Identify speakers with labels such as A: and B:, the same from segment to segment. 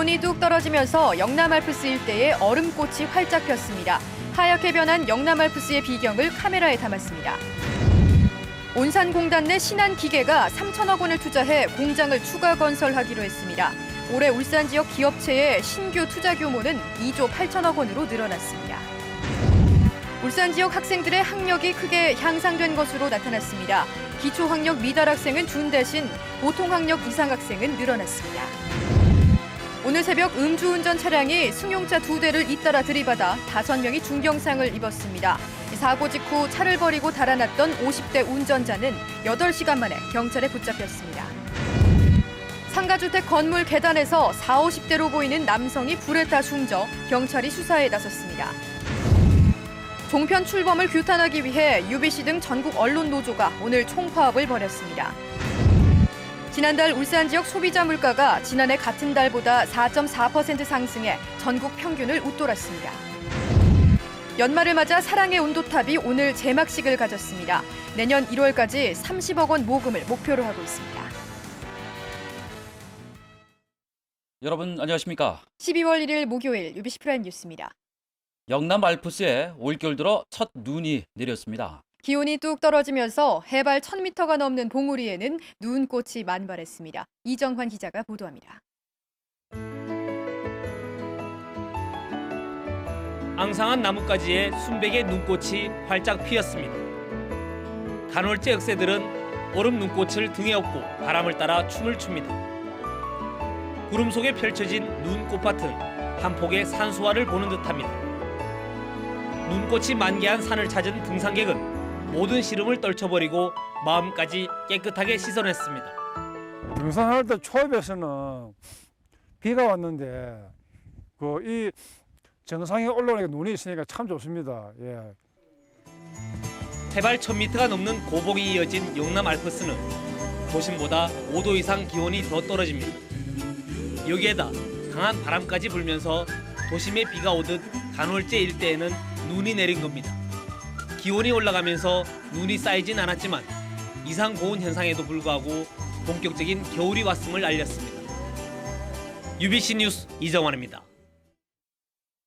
A: 기온이 뚝 떨어지면서 영남 알프스 일대에 얼음꽃이 활짝 폈습니다. 하얗게 변한 영남 알프스의 비경을 카메라에 담았습니다. 온산공단 내 신한기계가 3천억 원을 투자해 공장을 추가 건설하기로 했습니다. 올해 울산 지역 기업체의 신규 투자 규모는 2조 8천억 원으로 늘어났습니다. 울산 지역 학생들의 학력이 크게 향상된 것으로 나타났습니다. 기초학력 미달 학생은 준 대신 보통학력 이상 학생은 늘어났습니다. 오늘 새벽 음주운전 차량이 승용차 2대를 잇따라 들이받아 5명이 중경상을 입었습니다. 사고 직후 차를 버리고 달아났던 50대 운전자는 8시간 만에 경찰에 붙잡혔습니다. 상가주택 건물 계단에서 40, 50대로 보이는 남성이 불에 타 숨져 경찰이 수사에 나섰습니다. 종편 출범을 규탄하기 위해 UBC 등 전국 언론 노조가 오늘 총파업을 벌였습니다. 지난달 울산 지역 소비자 물가가 지난해 같은 달보다 4.4% 상승해 전국 평균을 웃돌았습니다. 연말을 맞아 사랑의 온도탑이 오늘 제막식을 가졌습니다. 내년 1월까지 30억 원 모금을 목표로 하고 있습니다.
B: 여러분 안녕하십니까?
A: 12월 1일 목요일 UBC 프라임 뉴스입니다.
B: 영남 알프스에 올겨울 들어 첫 눈이 내렸습니다.
A: 기온이 뚝 떨어지면서 해발 1000m가 넘는 봉우리에는 눈꽃이 만발했습니다. 이정환 기자가 보도합니다.
C: 앙상한 나뭇가지에 순백의 눈꽃이 활짝 피었습니다. 간헐제 억새들은 얼음 눈꽃을 등에 업고 바람을 따라 춤을 춥니다. 구름 속에 펼쳐진 눈꽃밭은 한 폭의 산수화를 보는 듯합니다. 눈꽃이 만개한 산을 찾은 등산객은 모든 시름을 떨쳐버리고 마음까지 깨끗하게 씻어냈습니다.
D: 등산할 때 초입에서는 비가 왔는데 이 정상에 올라오니까 눈이 있으니까 참 좋습니다. 예.
C: 해발 1000m가 넘는 고봉이 이어진 영남 알프스는 도심보다 5도 이상 기온이 더 떨어집니다. 여기에다 강한 바람까지 불면서 도심에 비가 오듯 간헐제 일대에는 눈이 내린 겁니다. 기온이 올라가면서 눈이 쌓이진 않았지만 이상 고온 현상에도 불구하고 본격적인 겨울이 왔음을 알렸습니다. UBC 뉴스 이정환입니다.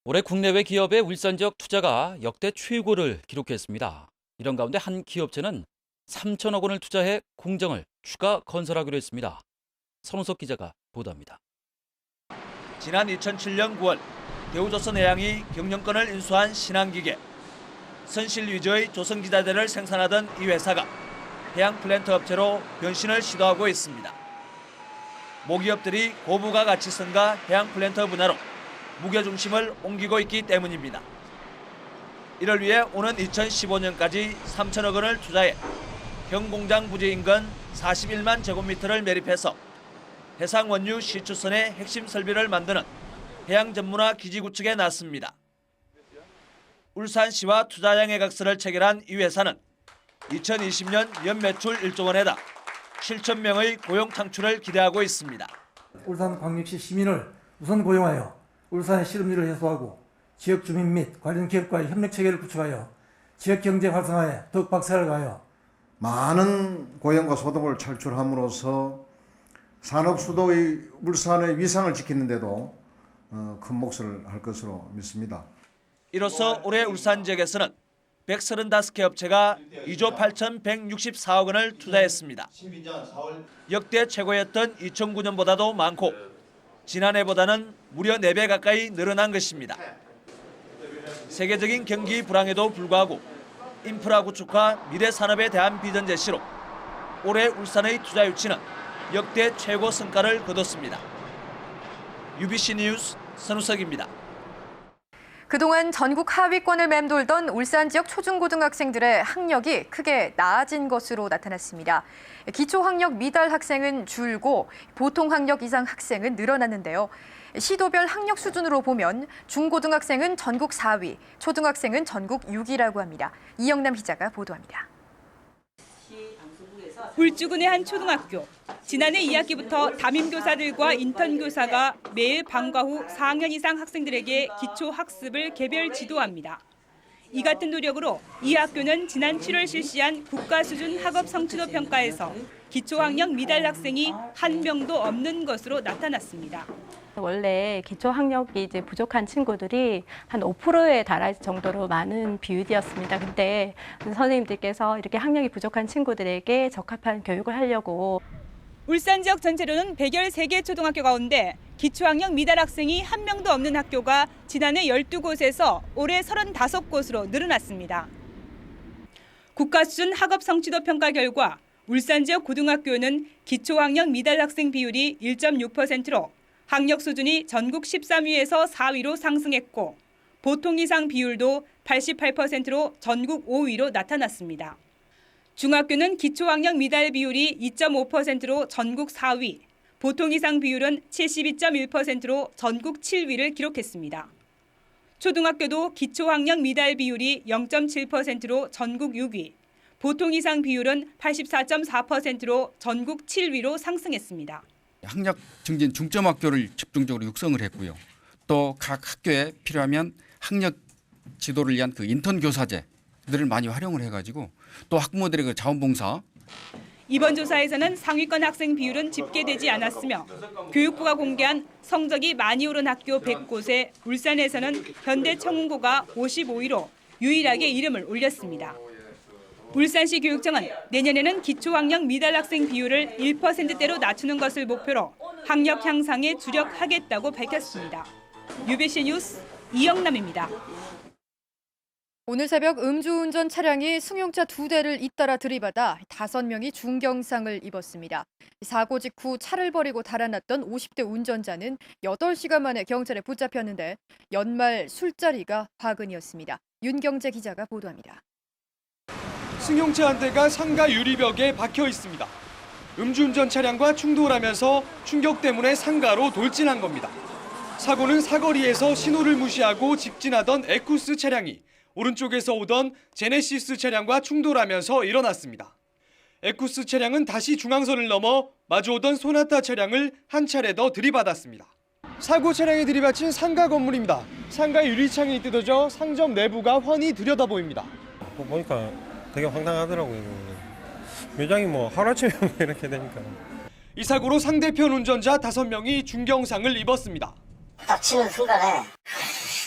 B: 올해 국내외 기업의 울산 지역 투자가 역대 최고를 기록했습니다. 이런 가운데 한 기업체는 3천억 원을 투자해 공장을 추가 건설하기로 했습니다. 선우석 기자가 보도합니다.
E: 지난 2007년 9월 대우조선해양이 경영권을 인수한 신한기계. 선실 위주의 조선기자재를 생산하던 이 회사가 해양 플랜트 업체로 변신을 시도하고 있습니다. 모기업들이 고부가 가치성과 해양 플랜트 분야로 무게중심을 옮기고 있기 때문입니다. 이를 위해 오는 2015년까지 3천억 원을 투자해 경공장 부지 인근 41만 제곱미터를 매립해서 해상 원유 시추선의 핵심 설비를 만드는 해양 전문화 기지 구축에 나섰습니다. 울산시와 투자양해각서를 체결한 이 회사는 2020년 연매출 1조 원에다 7천 명의 고용 창출을 기대하고 있습니다.
F: 울산광역시 시민을 우선 고용하여 울산의 실업률을 해소하고 지역 주민 및 관련 기업과의 협력 체계를 구축하여 지역 경제 활성화에 더욱 박차를 가하여
G: 많은 고용과 소득을 창출함으로써 산업 수도의 울산의 위상을 지키는 데도 큰 몫을 할 것으로 믿습니다.
E: 이로써 올해 울산 지역에서는 135개 업체가 2조 8,164억 원을 투자했습니다. 역대 최고였던 2009년보다도 많고 지난해보다는 무려 4배 가까이 늘어난 것입니다. 세계적인 경기 불황에도 불구하고 인프라 구축과 미래 산업에 대한 비전 제시로 올해 울산의 투자 유치는 역대 최고 성과를 거뒀습니다. UBC 뉴스 선우석입니다.
A: 그동안 전국 하위권을 맴돌던 울산 지역 초중고등학생들의 학력이 크게 나아진 것으로 나타났습니다. 기초학력 미달 학생은 줄고 보통학력 이상 학생은 늘어났는데요. 시도별 학력 수준으로 보면 중고등학생은 전국 4위, 초등학생은 전국 6위라고 합니다. 이영남 기자가 보도합니다.
H: 울주군의 한 초등학교. 지난해 2학기부터 담임교사들과 인턴교사가 매일 방과 후 4학년 이상 학생들에게 기초학습을 개별 지도합니다. 이 같은 노력으로 이 학교는 지난 7월 실시한 국가수준 학업 성취도 평가에서 기초학력 미달 학생이 한 명도 없는 것으로 나타났습니다.
I: 원래 기초 학력이 이제 부족한 친구들이 한 5%에 달할 정도로 많은 비율이었습니다. 근데 선생님들께서 이렇게 학력이 부족한 친구들에게 적합한 교육을 하려고
H: 울산 지역 전체로는 113개 초등학교 가운데 기초학력 미달 학생이 한 명도 없는 학교가 지난해 12곳에서 올해 35곳으로 늘어났습니다. 국가 수준 학업 성취도 평가 결과 울산 지역 고등학교는 기초학력 미달 학생 비율이 1.6%로 학력 수준이 전국 13위에서 4위로 상승했고 보통 이상 비율도 88%로 전국 5위로 나타났습니다. 중학교는 기초학력 미달 비율이 2.5%로 전국 4위, 보통 이상 비율은 72.1%로 전국 7위를 기록했습니다. 초등학교도 기초학력 미달 비율이 0.7%로 전국 6위, 보통 이상 비율은 84.4%로 전국 7위로 상승했습니다.
J: 학력 증진 중점 학교를 집중적으로 육성을 했고요. 또 각 학교에 필요하면 학력 지도를 위한 그 인턴 교사제들을 많이 활용을 해가지고 또 학부모들의 그 자원봉사.
H: 이번 조사에서는 상위권 학생 비율은 집계되지 않았으며 교육부가 공개한 성적이 많이 오른 학교 100곳에 울산에서는 현대청운고가 55위로 유일하게 이름을 올렸습니다. 울산시 교육청은 내년에는 기초학력 미달 학생 비율을 1%대로 낮추는 것을 목표로 학력 향상에 주력하겠다고 밝혔습니다. UBC 뉴스 이영남입니다.
A: 오늘 새벽 음주운전 차량이 승용차 2대를 잇따라 들이받아 5명이 중경상을 입었습니다. 사고 직후 차를 버리고 달아났던 50대 운전자는 8시간 만에 경찰에 붙잡혔는데 연말 술자리가 화근이었습니다. 윤경재 기자가 보도합니다.
K: 승용차 한 대가 상가 유리벽에 박혀 있습니다. 음주운전 차량과 충돌하면서 충격 때문에 상가로 돌진한 겁니다. 사고는 사거리에서 신호를 무시하고 직진하던 에쿠스 차량이 오른쪽에서 오던 제네시스 차량과 충돌하면서 일어났습니다. 에쿠스 차량은 다시 중앙선을 넘어 마주오던 소나타 차량을 한 차례 더 들이받았습니다. 사고 차량에 들이받친 상가 건물입니다. 상가 유리창이 뜯어져 상점 내부가 훤히 들여다보입니다.
L: 보니까 되게 황당하더라고요. 매장이 뭐 하루아침에 이렇게 되니까.
K: 이 사고로 상대편 운전자 5명이 중경상을 입었습니다.
M: 딱 치는 순간에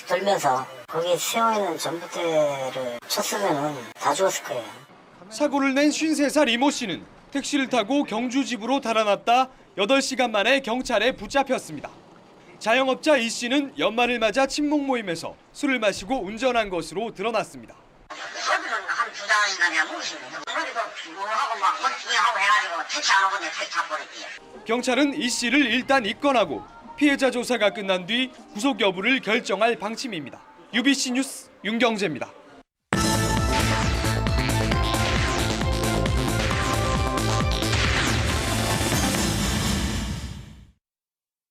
M: 돌면서 거기에 세워있는 전봇대를 쳤으면 다 죽었을 거예요.
K: 사고를 낸 53살 이모 씨는 택시를 타고 경주 집으로 달아났다 8시간 만에 경찰에 붙잡혔습니다. 자영업자 이 씨는 연말을 맞아 친목 모임에서 술을 마시고 운전한 것으로 드러났습니다.
M: 소주는 한 2잔이나 내가 먹었습니다. 머리도 피곤하고 막 허리하고 해가지고 택시 안 오고 내가 택시 타버렸지.
K: 경찰은 이 씨를 일단 입건하고 피해자 조사가 끝난 뒤 구속 여부를 결정할 방침입니다. UBC 뉴스 윤경재입니다.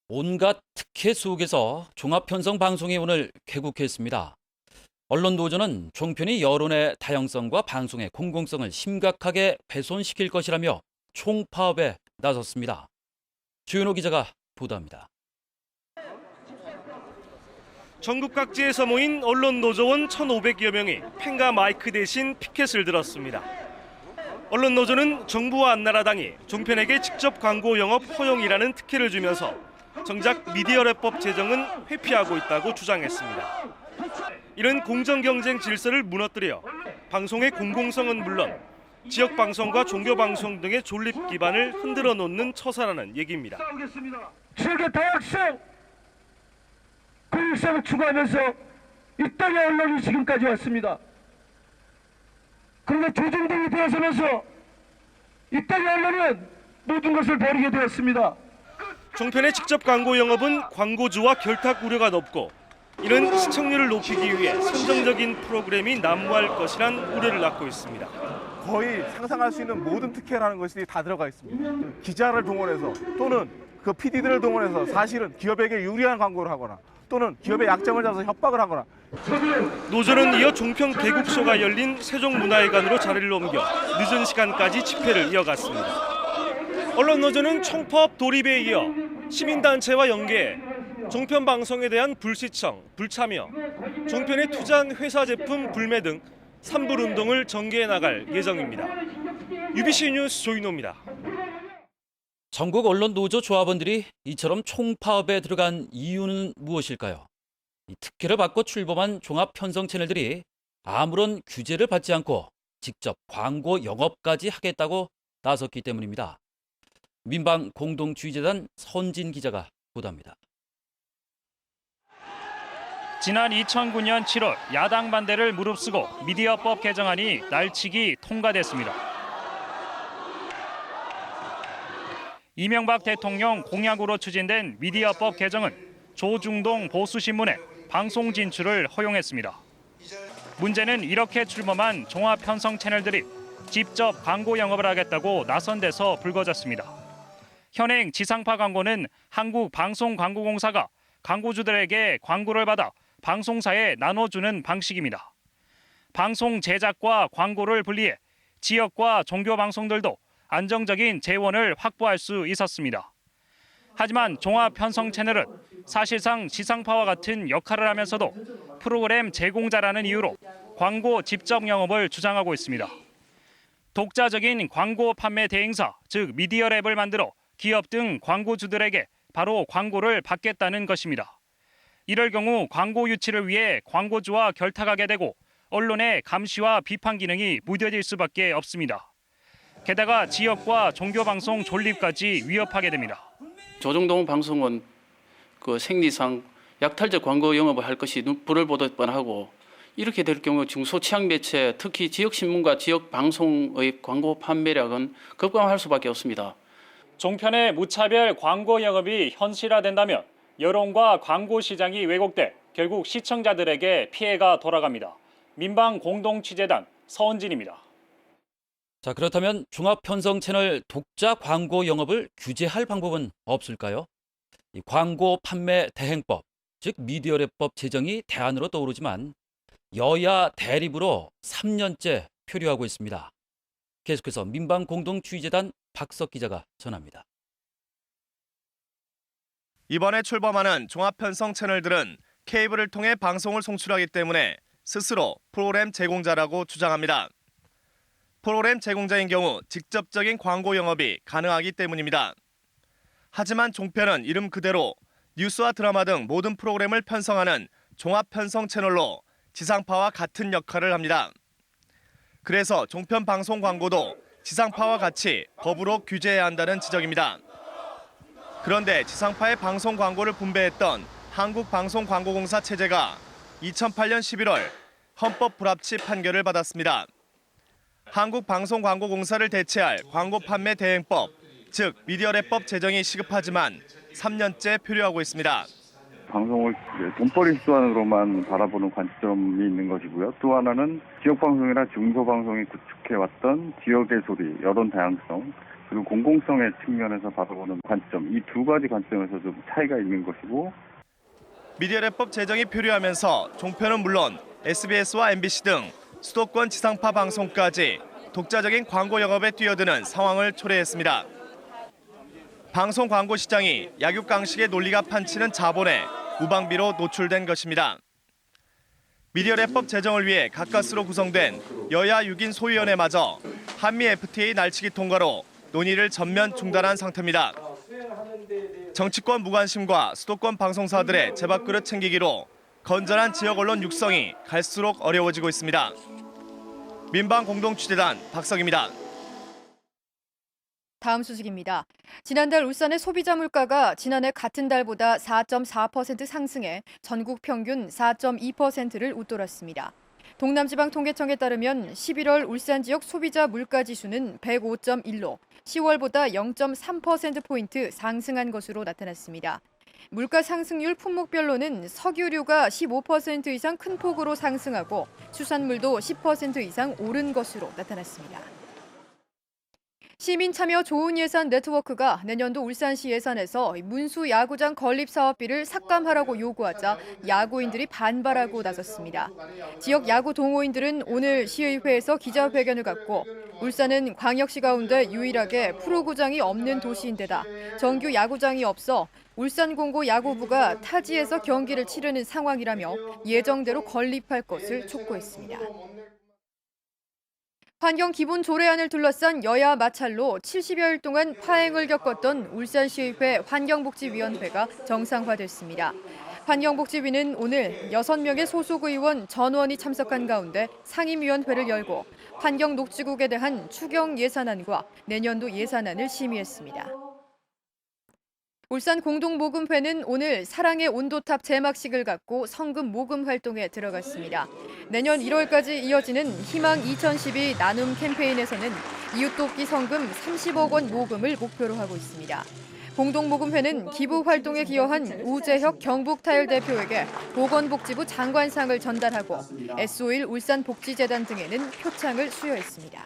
B: 온갖 특혜 속에서 종합편성방송이 오늘 개국했습니다. 언론노조는 종편이 여론의 다양성과 방송의 공공성을 심각하게 훼손시킬 것이라며 총파업에 나섰습니다. 주윤호 기자가 보도합니다.
N: 전국 각지에서 모인 언론노조원 1,500여 명이 펜과 마이크 대신 피켓을 들었습니다. 언론노조는 정부와 한나라당이 종편에게 직접 광고 영업 허용이라는 특혜를 주면서 정작 미디어랩법 제정은 회피하고 있다고 주장했습니다. 이런 공정경쟁 질서를 무너뜨려 방송의 공공성은 물론 지역방송과 종교방송 등의 존립 기반을 흔들어 놓는 처사라는 얘기입니다.
O: 지역의 다양성, 교육성을 추구하면서 이 땅의 언론이 지금까지 왔습니다. 그런데 조중동이 되어서면서 이 땅의 언론은 모든 것을 버리게 되었습니다.
N: 종편의 직접 광고 영업은 광고주와 결탁 우려가 높고 이는 시청률을 높이기 위해 선정적인 프로그램이 난무할 것이란 우려를 낳고 있습니다.
P: 거의 상상할 수 있는 모든 특혜라는 것이 다 들어가 있습니다. 기자를 동원해서 또는 그 PD들을 동원해서 사실은 기업에게 유리한 광고를 하거나 또는 기업의 약점을 잡아서 협박을 하거나.
N: 노조는 이어 종편 개국소가 열린 세종문화회관으로 자리를 옮겨 늦은 시간까지 집회를 이어갔습니다. 언론노조는 총파업 돌입에 이어 시민단체와 연계해 종편 방송에 대한 불시청, 불참여, 종편에 투자한 회사 제품 불매 등 산불운동을 전개해 나갈 예정입니다. UBC 뉴스 조인호입니다.
B: 전국 언론 노조 조합원들이 이처럼 총파업에 들어간 이유는 무엇일까요? 이 특혜를 받고 출범한 종합 편성 채널들이 아무런 규제를 받지 않고 직접 광고 영업까지 하겠다고 나섰기 때문입니다. 민방 공동취재단 선진 기자가 보도합니다.
N: 지난 2009년 7월 야당 반대를 무릅쓰고 미디어법 개정안이 날치기 통과됐습니다. 이명박 대통령 공약으로 추진된 미디어법 개정은 조중동 보수신문의 방송 진출을 허용했습니다. 문제는 이렇게 출범한 종합 편성 채널들이 직접 광고 영업을 하겠다고 나선 데서 불거졌습니다. 현행 지상파 광고는 한국방송광고공사가 광고주들에게 광고를 받아 방송사에 나눠주는 방식입니다. 방송 제작과 광고를 분리해 지역과 종교 방송들도 안정적인 재원을 확보할 수 있었습니다. 하지만 종합 편성 채널은 사실상 지상파와 같은 역할을 하면서도 프로그램 제공자라는 이유로 광고 직접 영업을 주장하고 있습니다. 독자적인 광고 판매 대행사, 즉 미디어랩을 만들어 기업 등 광고주들에게 바로 광고를 받겠다는 것입니다. 이럴 경우 광고 유치를 위해 광고주와 결탁하게 되고 언론의 감시와 비판 기능이 무뎌질 수밖에 없습니다. 게다가 지역과 종교방송 존립까지 위협하게 됩니다.
Q: 조중동 방송은 그 생리상 약탈적 광고 영업을 할 것이 불을 보듯 뻔하고 이렇게 될 경우 중소취약 매체, 특히 지역신문과 지역방송의 광고 판매량은 급감할 수밖에 없습니다.
N: 종편의 무차별 광고 영업이 현실화된다면 여론과 광고 시장이 왜곡돼 결국 시청자들에게 피해가 돌아갑니다. 민방 공동취재단 서은진입니다.
B: 자, 그렇다면 종합 편성 채널 독자 광고 영업을 규제할 방법은 없을까요? 이 광고 판매 대행법, 즉 미디어랩법 제정이 대안으로 떠오르지만 여야 대립으로 3년째 표류하고 있습니다. 계속해서 민방 공동취재단 박석 기자가 전합니다.
R: 이번에 출범하는 종합편성 채널들은 케이블을 통해 방송을 송출하기 때문에 스스로 프로그램 제공자라고 주장합니다. 프로그램 제공자인 경우 직접적인 광고 영업이 가능하기 때문입니다. 하지만 종편은 이름 그대로 뉴스와 드라마 등 모든 프로그램을 편성하는 종합 편성 채널로 지상파와 같은 역할을 합니다. 그래서 종편 방송 광고도 지상파와 같이 법으로 규제해야 한다는 지적입니다. 그런데 지상파의 방송 광고를 분배했던 한국방송광고공사 체제가 2008년 11월 헌법 불합치 판결을 받았습니다. 한국방송광고공사를 대체할 광고 판매 대행법, 즉 미디어랩법 제정이 시급하지만 3년째 표류하고 있습니다.
S: 방송을 돈벌이 수단으로만 바라보는 관점이 있는 것이고요. 또 하나는 지역방송이나 중소방송이 구축해왔던 지역의 소리, 여론 다양성, 그리고 공공성의 측면에서 바라보는 관점, 이 두 가지 관점에서 좀 차이가 있는 것이고.
R: 미디어랩법 제정이 표류하면서 종편은 물론 SBS와 MBC 등 수도권 지상파 방송까지 독자적인 광고 영업에 뛰어드는 상황을 초래했습니다. 방송 광고 시장이 약육강식의 논리가 판치는 자본에 무방비로 노출된 것입니다. 미디어랩법 제정을 위해 가까스로 구성된 여야 6인 소위원회마저 한미 FTA 날치기 통과로 논의를 전면 중단한 상태입니다. 정치권 무관심과 수도권 방송사들의 제밥그릇 챙기기로 건전한 지역 언론 육성이 갈수록 어려워지고 있습니다. 민방 공동취재단 박석입니다.
A: 다음 소식입니다. 지난달 울산의 소비자 물가가 지난해 같은 달보다 4.4% 상승해 전국 평균 4.2%를 웃돌았습니다. 동남지방통계청에 따르면 11월 울산 지역 소비자 물가 지수는 105.1로 10월보다 0.3%포인트 상승한 것으로 나타났습니다. 물가 상승률 품목별로는 석유류가 15% 이상 큰 폭으로 상승하고 수산물도 10% 이상 오른 것으로 나타났습니다. 시민 참여 좋은 예산 네트워크가 내년도 울산시 예산에서 문수 야구장 건립 사업비를 삭감하라고 요구하자 야구인들이 반발하고 나섰습니다. 지역 야구 동호인들은 오늘 시의회에서 기자회견을 갖고 울산은 광역시 가운데 유일하게 프로구장이 없는 도시인데다 정규 야구장이 없어 울산공고 야구부가 타지에서 경기를 치르는 상황이라며 예정대로 건립할 것을 촉구했습니다. 환경 기본 조례안을 둘러싼 여야 마찰로 70여일 동안 파행을 겪었던 울산시의회 환경복지위원회가 정상화됐습니다. 환경복지위는 오늘 6명의 소속 의원 전원이 참석한 가운데 상임위원회를 열고 환경녹지국에 대한 추경 예산안과 내년도 예산안을 심의했습니다. 울산 공동모금회는 오늘 사랑의 온도탑 제막식을 갖고 성금 모금 활동에 들어갔습니다. 내년 1월까지 이어지는 희망 2012 나눔 캠페인에서는 이웃돕기 성금 30억 원 모금을 목표로 하고 있습니다. 공동모금회는 기부 활동에 기여한 우재혁 경북타일 대표에게 보건복지부 장관상을 전달하고 S51 울산복지재단 등에는 표창을 수여했습니다.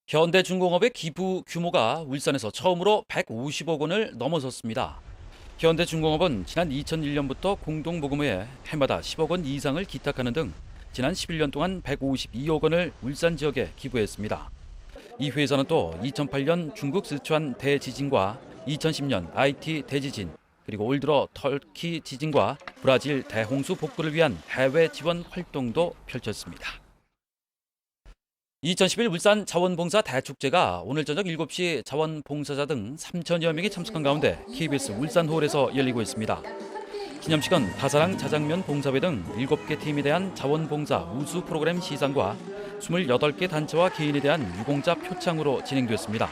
B: 현대중공업의 기부 규모가 울산에서 처음으로 150억 원을 넘어섰습니다. 현대중공업은 지난 2001년부터 공동모금회에 해마다 10억 원 이상을 기탁하는 등 지난 11년 동안 152억 원을 울산 지역에 기부했습니다. 이 회사는 또 2008년 중국 스촨 대지진과 2010년 IT 대지진, 그리고 올 들어 터키 지진과 브라질 대홍수 복구를 위한 해외 지원 활동도 펼쳤습니다. 2011 울산 자원봉사 대축제가 오늘 저녁 7시 자원봉사자 등 3천여 명이 참석한 가운데 KBS 울산홀에서 열리고 있습니다. 기념식은 다사랑 자장면 봉사회 등 7개 팀에 대한 자원봉사 우수 프로그램 시상과 28개 단체와 개인에 대한 유공자 표창으로 진행됐습니다.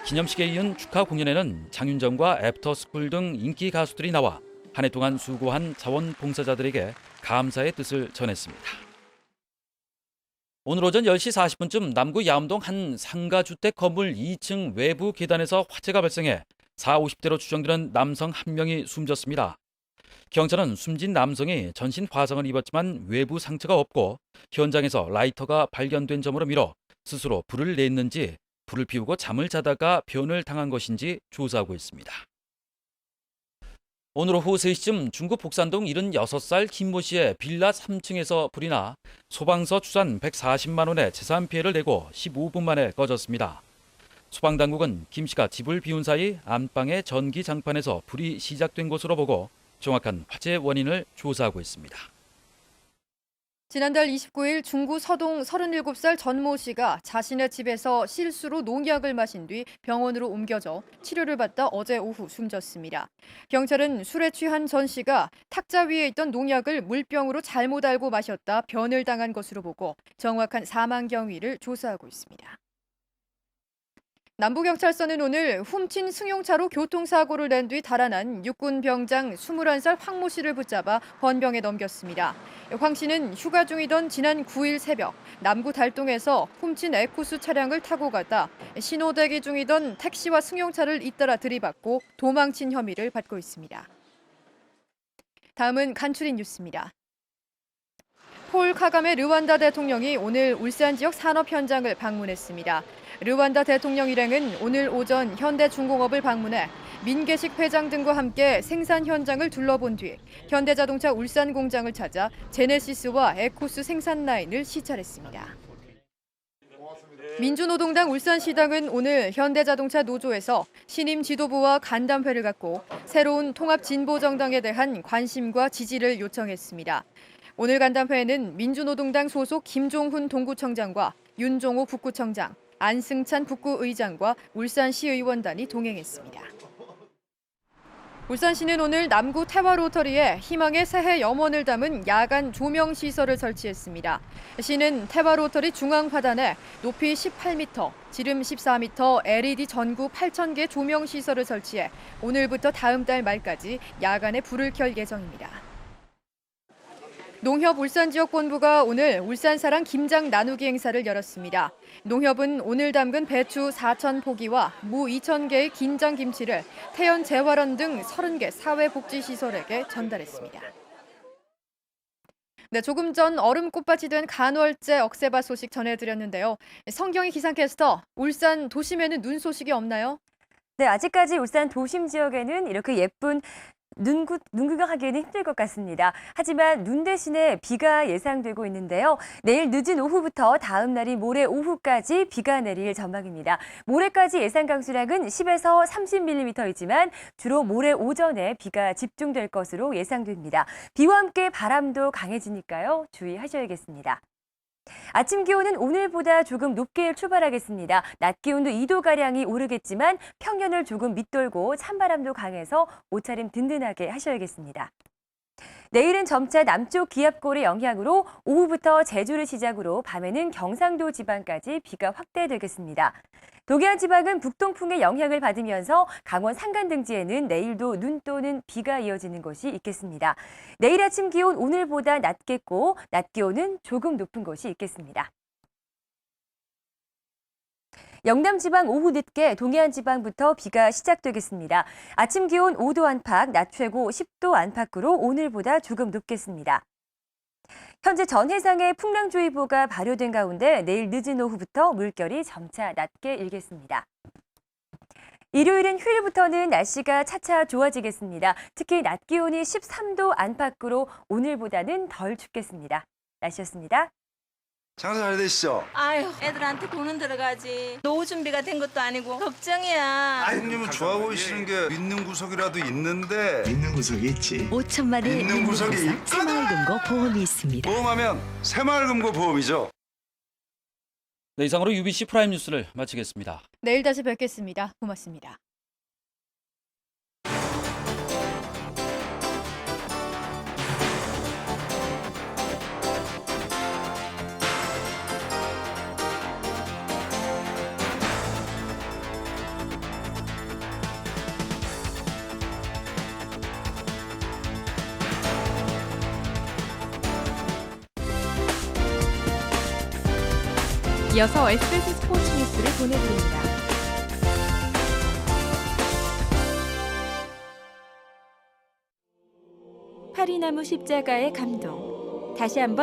B: 기념식에 이은 축하 공연에는 장윤정과 애프터스쿨 등 인기 가수들이 나와 한 해 동안 수고한 자원봉사자들에게 감사의 뜻을 전했습니다. 오늘 오전 10시 40분쯤 남구 야암동 한 상가주택 건물 2층 외부 계단에서 화재가 발생해 40, 50대로 추정되는 남성 한 명이 숨졌습니다. 경찰은 숨진 남성이 전신 화상을 입었지만 외부 상처가 없고 현장에서 라이터가 발견된 점으로 미뤄 스스로 불을 냈는지 불을 피우고 잠을 자다가 변을 당한 것인지 조사하고 있습니다. 오늘 오후 3시쯤 중구 복산동 76살 김모 씨의 빌라 3층에서 불이 나 소방서 추산 140만 원의 재산 피해를 내고 15분 만에 꺼졌습니다. 소방당국은 김 씨가 집을 비운 사이 안방의 전기 장판에서 불이 시작된 것으로 보고 정확한 화재 원인을 조사하고 있습니다.
A: 지난달 29일 중구 서동 37살 전모 씨가 자신의 집에서 실수로 농약을 마신 뒤 병원으로 옮겨져 치료를 받다 어제 오후 숨졌습니다. 경찰은 술에 취한 전 씨가 탁자 위에 있던 농약을 물병으로 잘못 알고 마셨다 변을 당한 것으로 보고 정확한 사망 경위를 조사하고 있습니다. 남부경찰서는 오늘 훔친 승용차로 교통사고를 낸 뒤 달아난 육군 병장 21살 황모 씨를 붙잡아 헌병에 넘겼습니다. 황 씨는 휴가 중이던 지난 9일 새벽 남구 달동에서 훔친 에쿠스 차량을 타고 가다 신호대기 중이던 택시와 승용차를 잇따라 들이받고 도망친 혐의를 받고 있습니다. 다음은 간추린 뉴스입니다. 폴 카가메 르완다 대통령이 오늘 울산 지역 산업 현장을 방문했습니다. 르완다 대통령 일행은 오늘 오전 현대중공업을 방문해 민계식 회장 등과 함께 생산 현장을 둘러본 뒤 현대자동차 울산 공장을 찾아 제네시스와 에코스 생산 라인을 시찰했습니다. 민주노동당 울산시당은 오늘 현대자동차 노조에서 신임 지도부와 간담회를 갖고 새로운 통합진보정당에 대한 관심과 지지를 요청했습니다. 오늘 간담회에는 민주노동당 소속 김종훈 동구청장과 윤종호 북구청장, 안승찬 북구의장과 울산시의원단이 동행했습니다. 울산시는 오늘 남구 태화로터리에 희망의 새해 염원을 담은 야간 조명 시설을 설치했습니다. 시는 태화로터리 중앙화단에 높이 18m, 지름 14m LED 전구 8,000개 조명 시설을 설치해 오늘부터 다음 달 말까지 야간에 불을 켤 예정입니다. 농협 울산지역본부가 오늘 울산사랑 김장 나누기 행사를 열었습니다. 농협은 오늘 담근 배추 4,000포기와 무 2,000개의 긴장김치를 태연 재활원 등 30개 사회복지시설에게 전달했습니다. 네, 조금 전 얼음꽃밭이 된 간월제 억새밭 소식 전해드렸는데요. 성경희 기상캐스터, 울산 도심에는 눈 소식이 없나요?
T: 네, 아직까지 울산 도심 지역에는 이렇게 예쁜 눈 구경하기에는 힘들 것 같습니다. 하지만 눈 대신에 비가 예상되고 있는데요. 내일 늦은 오후부터 다음 날인 모레 오후까지 비가 내릴 전망입니다. 모레까지 예상 강수량은 10에서 30mm이지만 주로 모레 오전에 비가 집중될 것으로 예상됩니다. 비와 함께 바람도 강해지니까요. 주의하셔야겠습니다. 아침 기온은 오늘보다 조금 높게 출발하겠습니다. 낮 기온도 2도가량이 오르겠지만 평년을 조금 밑돌고 찬바람도 강해서 옷차림 든든하게 하셔야겠습니다. 내일은 점차 남쪽 기압골의 영향으로 오후부터 제주를 시작으로 밤에는 경상도 지방까지 비가 확대되겠습니다. 동해안 지방은 북동풍의 영향을 받으면서 강원 산간 등지에는 내일도 눈 또는 비가 이어지는 곳이 있겠습니다. 내일 아침 기온 오늘보다 낮겠고 낮 기온은 조금 높은 곳이 있겠습니다. 영남 지방 오후 늦게 동해안 지방부터 비가 시작되겠습니다. 아침 기온 5도 안팎, 낮 최고 10도 안팎으로 오늘보다 조금 높겠습니다. 현재 전 해상에 풍랑주의보가 발효된 가운데 내일 늦은 오후부터 물결이 점차 낮게 일겠습니다. 일요일은 휴일부터는 날씨가 차차 좋아지겠습니다. 특히 낮 기온이 13도 안팎으로 오늘보다는 덜 춥겠습니다. 날씨였습니다.
U: 장사 잘 되시죠?
V: 아유, 애들한테 돈은 들어가지. 노후 준비가 된 것도 아니고 걱정이야.
U: 형님은 좋아하고 계시는 게 믿는 구석이라도 있는데.
W: 믿는 구석이 있지. 5천만의
U: 믿는 구석이
W: 새마을금고 보험이 있습니다.
U: 보험하면 새마을금고 보험이죠.
B: 네, 이상으로 UBC 프라임 뉴스를 마치겠습니다.
A: 내일 다시 뵙겠습니다. 고맙습니다. 이어서 SBS 스포츠 뉴스를 보내드립니다.
X: 파리나무 십자가의 감동. 다시 한번